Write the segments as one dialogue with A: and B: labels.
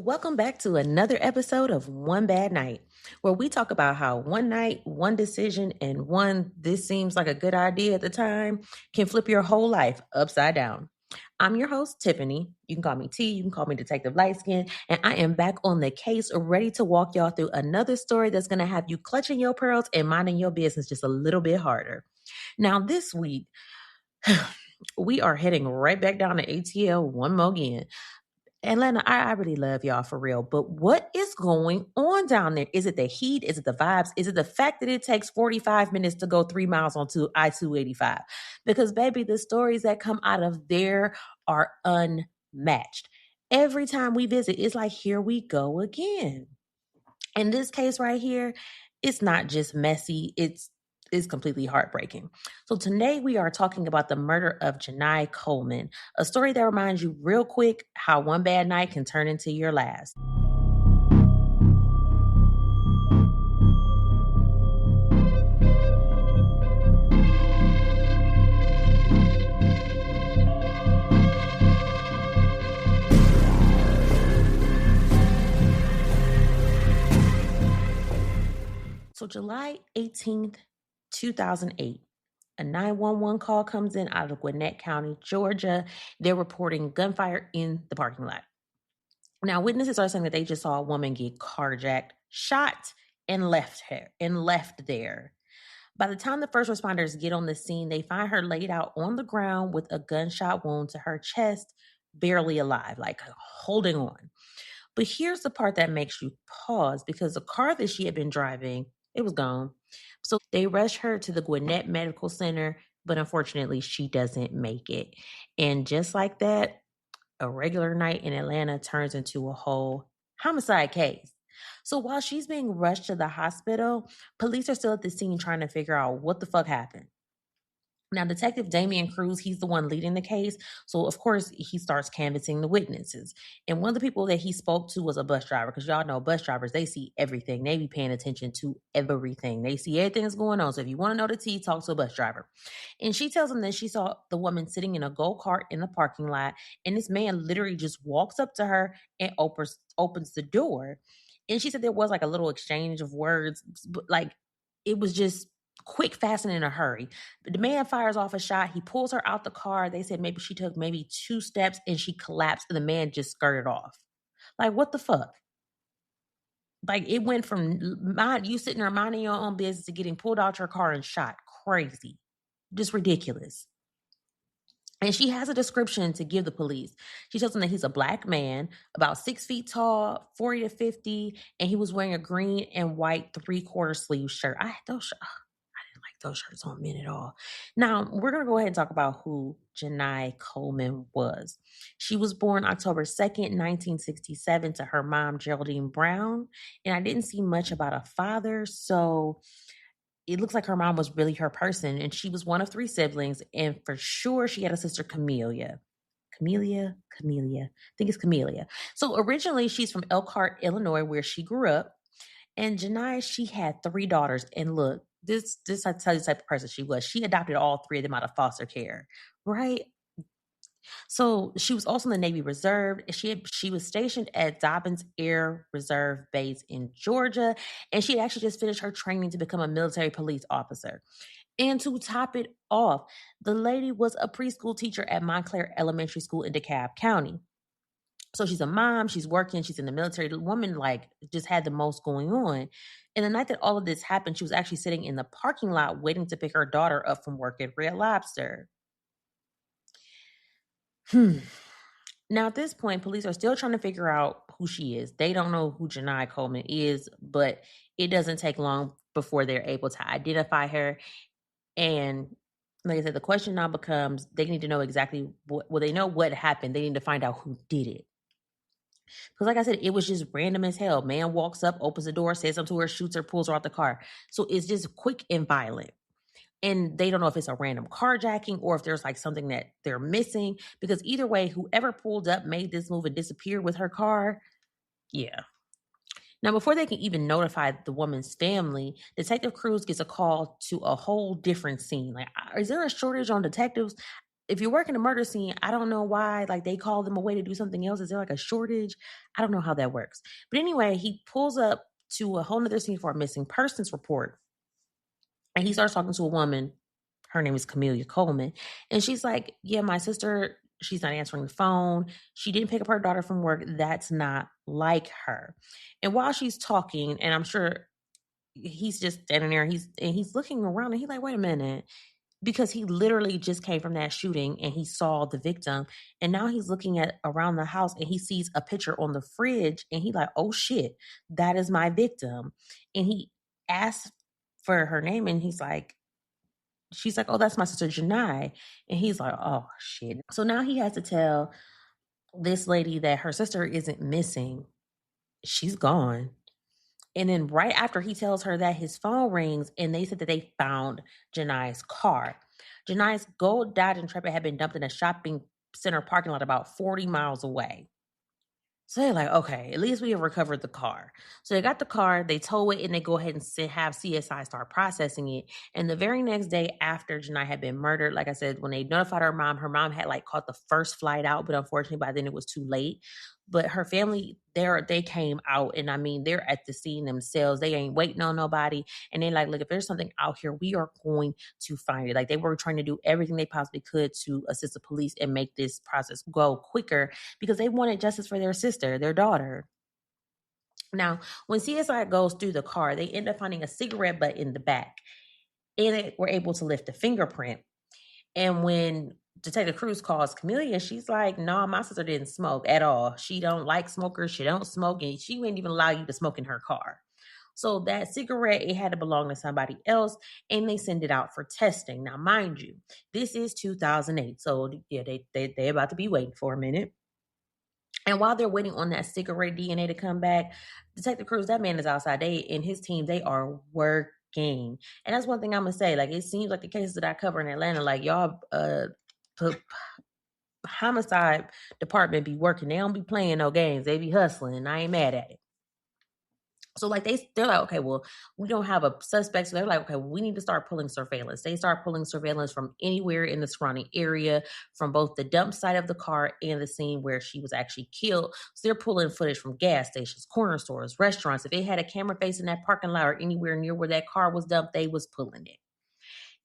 A: Welcome back to another episode of One Bad Night, where we talk about how one night, one decision, and one this seems like a good idea at the time can flip your whole life upside down. I'm your host, Tiffany. You can call me T, you can call me Detective Lightskin, and I am back on the case, ready to walk y'all through another story that's going to have you clutching your pearls and minding your business just a little bit harder. Now, this week, we are heading right back down to ATL one more again. Atlanta, I really love y'all for real, but what is going on down there? Is it the heat? Is it the vibes? Is it the fact that it takes 45 minutes to go 3 miles onto I-285? Because, baby, the stories that come out of there are unmatched. Every time we visit, it's like, here we go again. In this case right here, it's not just messy, it's completely heartbreaking. So today we are talking about the murder of Janai Coleman, a story that reminds you real quick how one bad night can turn into your last. So July 18th, 2008, a 911 call comes in out of Gwinnett County, Georgia. They're reporting gunfire in the parking lot. Now, witnesses are saying that they just saw a woman get carjacked, shot, and left there. By the time the first responders get on the scene, they find her laid out on the ground with a gunshot wound to her chest, barely alive, like holding on. But here's the part that makes you pause, because the car that she had been driving, it was gone. So they rush her to the Gwinnett Medical Center, but unfortunately she doesn't make it. And just like that, a regular night in Atlanta turns into a whole homicide case. So while she's being rushed to the hospital, police are still at the scene trying to figure out what the fuck happened. Now, Detective Damian Cruz, he's the one leading the case. So, of course, he starts canvassing the witnesses. And one of the people that he spoke to was a bus driver, because y'all know bus drivers, they see everything. They be paying attention to everything. They see everything that's going on. So if you want to know the tea, talk to a bus driver. And she tells him that she saw the woman sitting in a go-kart in the parking lot. And this man literally just walks up to her and opens the door. And she said there was like a little exchange of words, but like it was just quick, fast, and in a hurry. But the man fires off a shot. He pulls her out the car. They said maybe she took maybe 2 steps and she collapsed and the man just skirted off. Like, what the fuck? Like, it went from you sitting there minding your own business to getting pulled out your car and shot. Crazy. Just ridiculous. And she has a description to give the police. She tells them that he's a black man, about 6 feet tall, 40 to 50, and he was wearing a green and white 3/4 sleeve shirt. I didn't like those shirts on men at all. Now, we're going to go ahead and talk about who Janai Coleman was. She was born October 2nd, 1967 to her mom, Geraldine Brown. And I didn't see much about a father, so it looks like her mom was really her person, and she was one of 3 siblings, and for sure she had a sister, Camelia. I think it's Camelia. So originally she's from Elkhart, Illinois, where she grew up. And Janai, she had 3 daughters. And look, this I tell you the type of person she was. She adopted all 3 of them out of foster care, right? So she was also in the Navy Reserve. She was stationed at Dobbins Air Reserve Base in Georgia, and she had actually just finished her training to become a military police officer. And to top it off, the lady was a preschool teacher at Montclair Elementary School in DeKalb County. So she's a mom, she's working, she's in the military. The woman like just had the most going on. And the night that all of this happened, she was actually sitting in the parking lot waiting to pick her daughter up from work at Red Lobster. Now, at this point, police are still trying to figure out who she is. They don't know who Janai Coleman is, but it doesn't take long before they're able to identify her. And like I said, the question now becomes, they need to know exactly they know what happened. They need to find out who did it. Because like I said, it was just random as hell. Man walks up, opens the door, says something to her, shoots her, pulls her out the car. So it's just quick and violent. And they don't know if it's a random carjacking or if there's like something that they're missing. Because either way, whoever pulled up made this move and disappeared with her car. Yeah. Now, before they can even notify the woman's family, Detective Cruz gets a call to a whole different scene. Like, is there a shortage on detectives? if you're working a murder scene, I don't know why, like, they call them away to do something else. Is there like a shortage? I don't know how that works. But anyway, he pulls up to a whole nother scene for a missing persons report. And he starts talking to a woman. Her name is Camelia Coleman. And she's like, yeah, my sister, she's not answering the phone. She didn't pick up her daughter from work. That's not like her. And while she's talking, and I'm sure he's just standing there, he's looking around, and he's like, wait a minute, because he literally just came from that shooting and he saw the victim, and now he's looking at around the house and he sees a picture on the fridge, and he like, oh shit, that is my victim. And he asks for her name, and she's like, oh, that's my sister Janai. And he's like, oh shit. So now he has to tell this lady that her sister isn't missing, she's gone. And then right after he tells her that, his phone rings and they said that they found Janai's car. Janai's gold Dodge Intrepid had been dumped in a shopping center parking lot about 40 miles away. So they're like, okay, at least we have recovered the car. So they got the car, they tow it, and they go ahead and have CSI start processing it. And the very next day after Janai had been murdered, like I said, when they notified her mom had like caught the first flight out, but unfortunately by then it was too late. But her family, they came out, and I mean, they're at the scene themselves. They ain't waiting on nobody. And they're like, look, if there's something out here, we are going to find it. Like, they were trying to do everything they possibly could to assist the police and make this process go quicker, because they wanted justice for their sister, their daughter. Now, when CSI goes through the car, they end up finding a cigarette butt in the back, and they were able to lift a fingerprint. And when Detective Cruz calls Camelia, she's like, no, my sister didn't smoke at all. She don't like smokers. She don't smoke, and she wouldn't even allow you to smoke in her car. So that cigarette, it had to belong to somebody else, and they send it out for testing. Now, mind you, this is 2008. So yeah, they about to be waiting for a minute. And while they're waiting on that cigarette DNA to come back, Detective Cruz, that man is outside. They and his team, they are working. And that's one thing I'm gonna say. Like, it seems like the cases that I cover in Atlanta, like, y'all homicide department be working. They don't be playing no games. They be hustling, and I ain't mad at it. So like they're like, okay, well, we don't have a suspect. So they're like, okay, we need to start pulling surveillance. They start pulling surveillance from anywhere in the surrounding area, from both the dump site of the car and the scene where she was actually killed. So they're pulling footage from gas stations, corner stores, restaurants. If they had a camera facing that parking lot or anywhere near where that car was dumped, they was pulling it.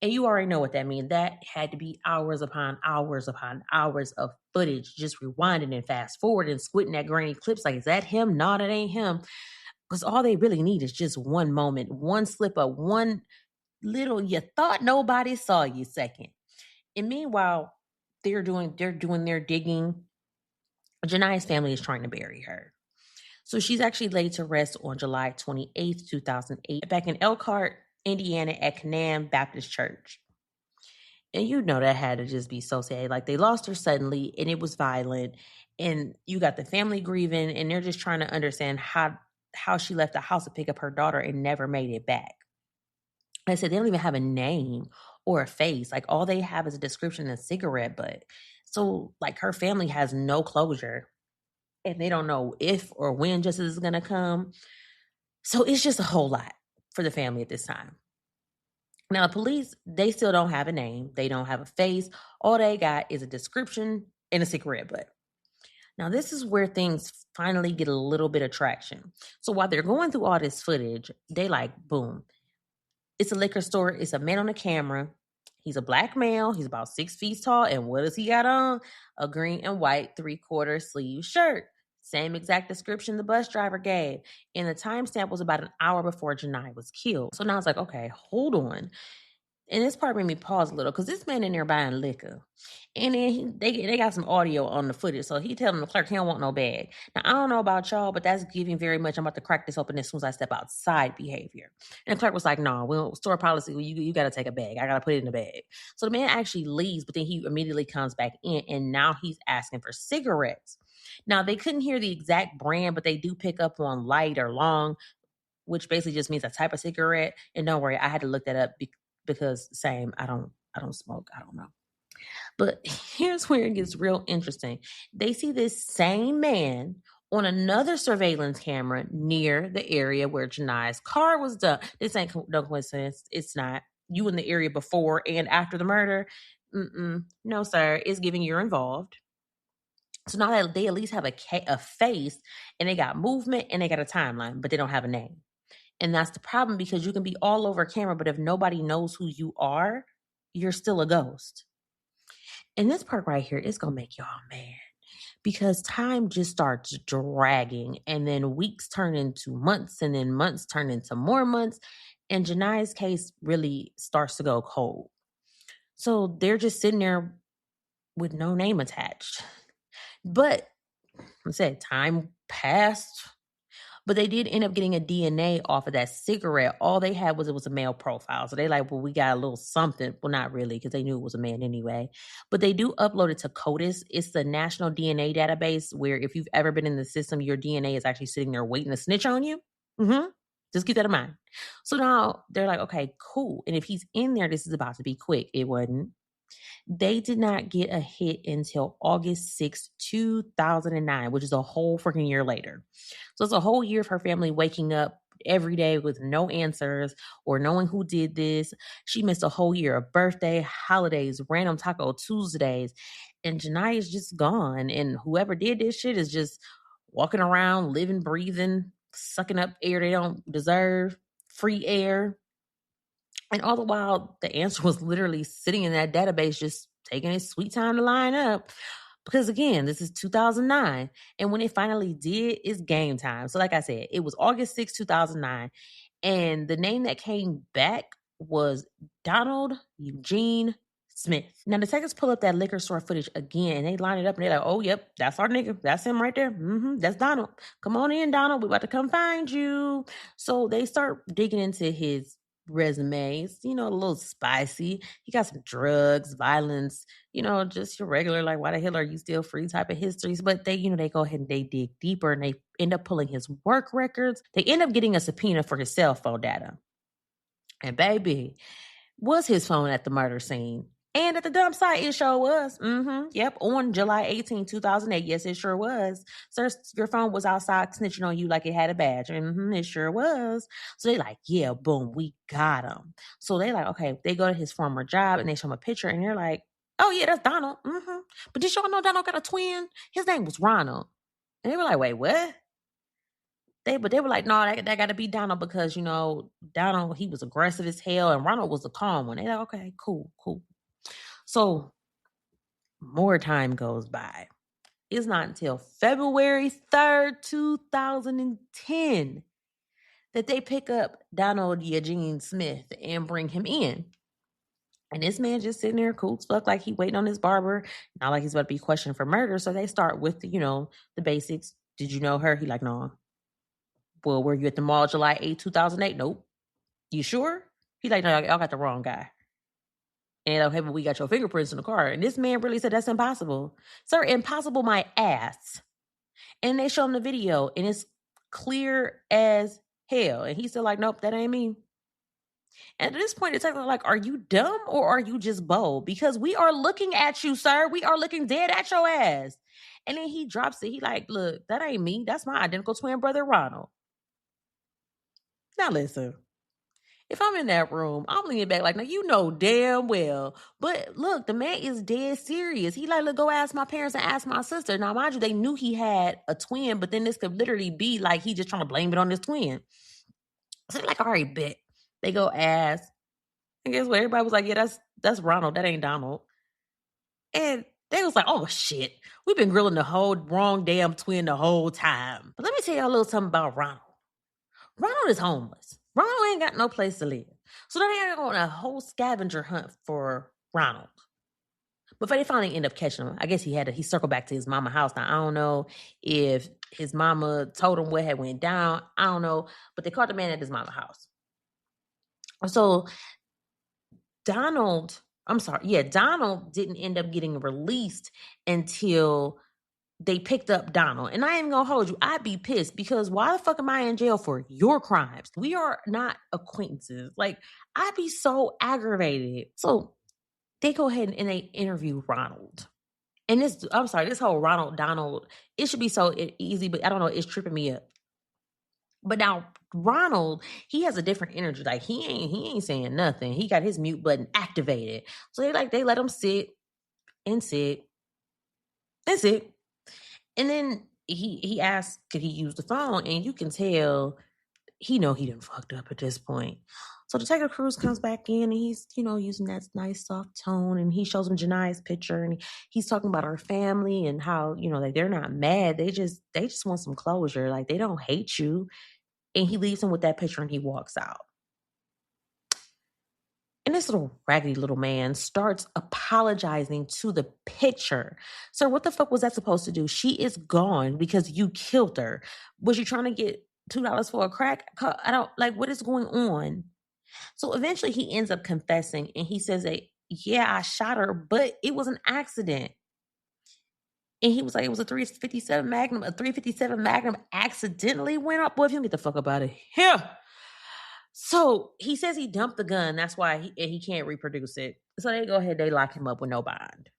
A: And you already know what that means. That had to be hours upon hours upon hours of footage, just rewinding and fast forward and squinting at grainy clips. Like, is that him? No, that ain't him. Because all they really need is just one moment, one slip up, one little you thought nobody saw you second. And meanwhile, they're doing their digging. Janai's family is trying to bury her. So she's actually laid to rest on July 28th, 2008, back in Elkhart, Indiana, at Canaan Baptist Church. And you know that had to just be so sad. Like, they lost her suddenly, and it was violent. And you got the family grieving, and they're just trying to understand how she left the house to pick up her daughter and never made it back. I said, they don't even have a name or a face. Like, all they have is a description and a cigarette butt. So, like, her family has no closure, and they don't know if or when justice is going to come. So it's just a whole lot for the family at this time. Now, the police, they still don't have a name. They don't have a face. All they got is a description and a cigarette butt. Now, this is where things finally get a little bit of traction. So while they're going through all this footage, they like, boom. It's a liquor store. It's a man on the camera. He's a black male. He's about 6 feet tall. And what does he got on? A green and white 3/4 sleeve shirt. Same exact description the bus driver gave. And the timestamp was about an hour before Janai was killed. So now it's like, okay, hold on. And this part made me pause a little, because this man in there buying liquor. And then they got some audio on the footage. So he telling the clerk he don't want no bag. Now, I don't know about y'all, but that's giving very much, I'm about to crack this open as soon as I step outside behavior. And the clerk was like, no, well, store policy, you got to take a bag. I got to put it in the bag. So the man actually leaves, but then he immediately comes back in, and now he's asking for cigarettes. Now, they couldn't hear the exact brand, but they do pick up on light or long, which basically just means a type of cigarette. And don't worry, I had to look that up because same, I don't smoke. I don't know. But here's where it gets real interesting. They see this same man on another surveillance camera near the area where Janai's car was dumped. This ain't no coincidence. It's not. You in the area before and after the murder. No, sir. It's giving you're involved. So now that they at least have a face and they got movement and they got a timeline, but they don't have a name. And that's the problem because you can be all over camera, but if nobody knows who you are, you're still a ghost. And this part right here is going to make y'all mad because time just starts dragging and then weeks turn into months and then months turn into more months. And Janai's case really starts to go cold. So they're just sitting there with no name attached. But I said time passed. But they did end up getting a DNA off of that cigarette. All they had was it was a male profile. So they like, well, we got a little something. Well, not really, because they knew it was a man anyway. But they do upload it to CODIS. It's the national DNA database where if you've ever been in the system, your DNA is actually sitting there waiting to snitch on you. Just keep that in mind. So now they're like, okay, cool. And if he's in there, this is about to be quick. It wasn't. They did not get a hit until August 6th, 2009, which is a whole freaking year later. So it's a whole year of her family waking up every day with no answers or knowing who did this. She missed a whole year of birthday, holidays, random Taco Tuesdays, and Janai is just gone. And whoever did this shit is just walking around, living, breathing, sucking up air they don't deserve, free air. And all the while, the answer was literally sitting in that database, just taking its sweet time to line up. Because again, this is 2009. And when it finally did, it's game time. So like I said, it was August 6, 2009. And the name that came back was Donald Eugene Smith. Now, detectives pull up that liquor store footage again, and they line it up, and they're like, oh, yep, that's our nigga. That's him right there. That's Donald. Come on in, Donald. We're about to come find you. So they start digging into his resumes, a little spicy. He got some drugs, violence, just your regular, like, why the hell are you still free type of histories. But they go ahead and they dig deeper and they end up pulling his work records. They end up getting a subpoena for his cell phone data. And baby, was his phone at the murder scene? And at the dump site, it sure was. Yep, on July 18, 2008. Yes, it sure was. Sir, your phone was outside snitching on you like it had a badge. It sure was. So they like, yeah, boom, we got him. So they like, okay, they go to his former job and they show him a picture and they're like, oh yeah, that's Donald. But did y'all know Donald got a twin? His name was Ronald. And they were like, wait, what? But they were like, no, that got to be Donald because, Donald, he was aggressive as hell and Ronald was the calm one. They like, okay, cool. So more time goes by. It's not until February 3rd, 2010 that they pick up Donald Eugene Smith and bring him in. And this man just sitting there cool as fuck, like he waiting on his barber, not like he's about to be questioned for murder. So they start with, the basics. Did you know her? He like, no. Well, were you at the mall July 8, 2008? Nope. You sure? He like, no, y'all got the wrong guy. And okay, but we got your fingerprints in the car. And this man really said, that's impossible. Sir, impossible my ass. And they show him the video and it's clear as hell. And he's still like, nope, that ain't me. And at this point, it's like, are you dumb or are you just bold? Because we are looking at you, sir. We are looking dead at your ass. And then he drops it. He like, look, that ain't me. That's my identical twin brother, Ronald. Now listen. If I'm in that room, I'm leaning back like, now you know damn well. But look, the man is dead serious. He like, look, go ask my parents and ask my sister. Now, mind you, they knew he had a twin, but then this could literally be like he just trying to blame it on his twin. So they're like, all right, bet. They go ask. And guess what? Everybody was like, yeah, that's Ronald. That ain't Donald. And they was like, oh, shit. We've been grilling the whole wrong damn twin the whole time. But let me tell y'all a little something about Ronald. Ronald is homeless. Ronald ain't got no place to live. So then they go on a whole scavenger hunt for Ronald. Before they finally end up catching him, I guess he circled back to his mama house. Now, I don't know if his mama told him what had went down. I don't know. But they caught the man at his mama house. So Donald didn't end up getting released until they picked up Donald. And I ain't gonna hold you. I'd be pissed because why the fuck am I in jail for your crimes? We are not acquaintances. Like, I'd be so aggravated. So they go ahead and they interview Ronald. And this whole Ronald, Donald, it should be so easy, but I don't know, it's tripping me up. But now Ronald, he has a different energy. Like he ain't saying nothing. He got his mute button activated. So they let him sit and sit and sit. And then he asked, could he use the phone? And you can tell he done fucked up at this point. So Detective Cruz comes back in and he's, using that nice soft tone, and he shows him Janai's picture, and he's talking about her family and how, like they're not mad. They just want some closure. Like they don't hate you. And he leaves him with that picture and he walks out. And this little raggedy little man starts apologizing to the picture. Sir, what the fuck was that supposed to do? She is gone because you killed her. Was you trying to get $2 for a crack? I don't like, what is going on? So eventually he ends up confessing and he says that, yeah, I shot her, but it was an accident. And he was like, it was a 357 Magnum. A 357 Magnum accidentally went up. Boy, if you don't get the fuck up out of here. So he says he dumped the gun. That's why he can't reproduce it. So they go ahead, they lock him up with no bond,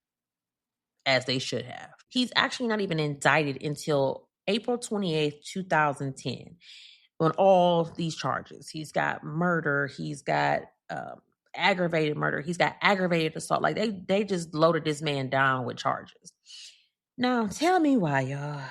A: as they should have. He's actually not even indicted until April 28th, 2010, on all these charges. He's got murder. He's got aggravated murder. He's got aggravated assault. Like they just loaded this man down with charges. Now, tell me why, y'all.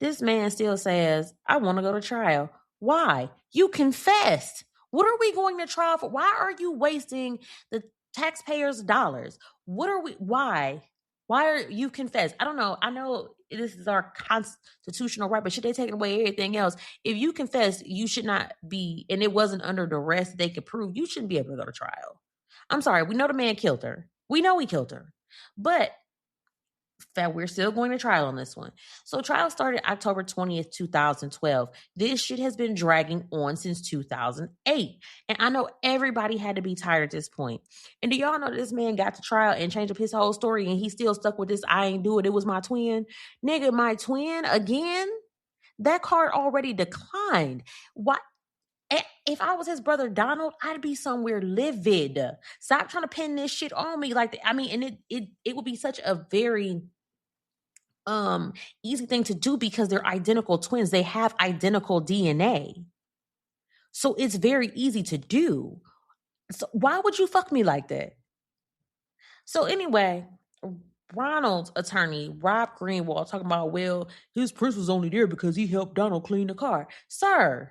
A: This man still says, I want to go to trial. Why? You confessed. What are we going to trial for? Why are you wasting the taxpayers' dollars? Why? Why are you confessed? I don't know. I know this is our constitutional right, but should they take away everything else? If you confess, you should not be, and it wasn't under duress they could prove, you shouldn't be able to go to trial. I'm sorry. We know the man killed her. We know he killed her. But that we're still going to trial on this one. So trial started October 20th, 2012. This shit has been dragging on since 2008. And I know everybody had to be tired at this point. And do y'all know this man got to trial and changed up his whole story and he's still stuck with this, I ain't do it, it was my twin? Nigga, my twin again? That card already declined. Why? If I was his brother Donald, I'd be somewhere livid. Stop trying to pin this shit on me. Like, I mean, and it would be such a very easy thing to do because they're identical twins. They have identical DNA. So it's very easy to do. So why would you fuck me like that? So anyway, Ronald's attorney, Rob Greenwald, talking about, well, his prince was only there because he helped Donald clean the car. Sir,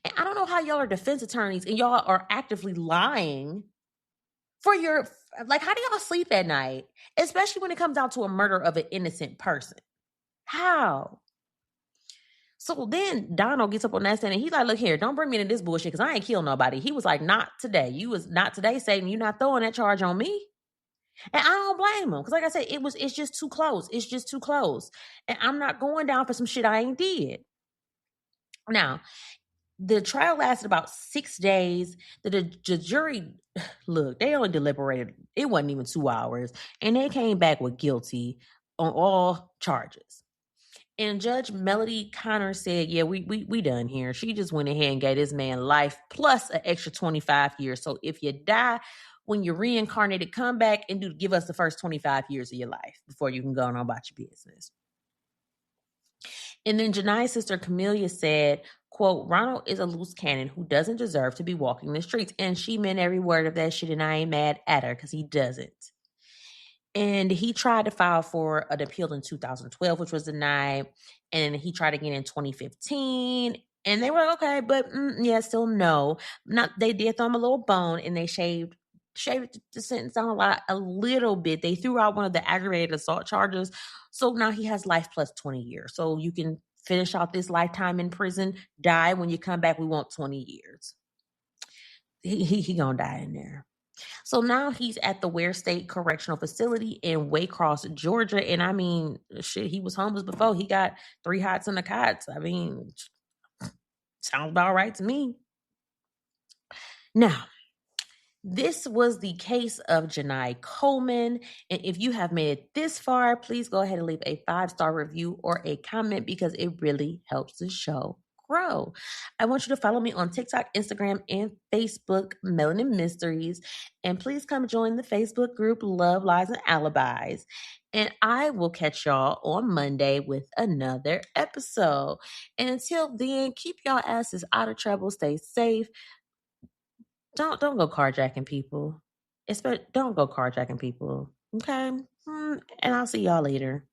A: and I don't know how y'all are defense attorneys and y'all are actively lying for your, like, how do y'all sleep at night? Especially when it comes down to a murder of an innocent person. How? So then Donald gets up on that stand and he's like, look here, don't bring me into this bullshit because I ain't killed nobody. He was like, not today. You was not today, Satan. You're not throwing that charge on me. And I don't blame him because, like I said, it's just too close. It's just too close. And I'm not going down for some shit I ain't did. Now, the trial lasted about 6 days. The jury, look, they only deliberated. It wasn't even 2 hours. And they came back with guilty on all charges. And Judge Melody Connor said, yeah, we done here. She just went ahead and gave this man life plus an extra 25 years. So if you die, when you're reincarnated, come back and give us the first 25 years of your life before you can go on about your business. And then Janai's sister Camelia said, quote, Ronald is a loose cannon who doesn't deserve to be walking the streets. And she meant every word of that shit, and I ain't mad at her because he doesn't. And he tried to file for an appeal in 2012, which was denied. And he tried again in 2015. And they were like, okay, but yeah, still no. They did throw him a little bone and they shaved the sentence down a little bit. They threw out one of the aggravated assault charges. So now he has life plus 20 years. So you can finish out this lifetime in prison, die. When you come back, we want 20 years. He gonna die in there. So now he's at the Ware State Correctional Facility in Waycross, Georgia. And I mean, shit, he was homeless before. He got 3 hots and a cots. I mean, sounds about right to me. Now, this was the case of Janai Coleman. And if you have made it this far, please go ahead and leave a 5-star review or a comment because it really helps the show grow. I want you to follow me on TikTok, Instagram, and Facebook, Melanin Mysteries. And please come join the Facebook group Love, Lies, and Alibis. And I will catch y'all on Monday with another episode. And until then, keep y'all asses out of trouble. Stay safe. Don't go carjacking people. Don't go carjacking people. Okay? And I'll see y'all later.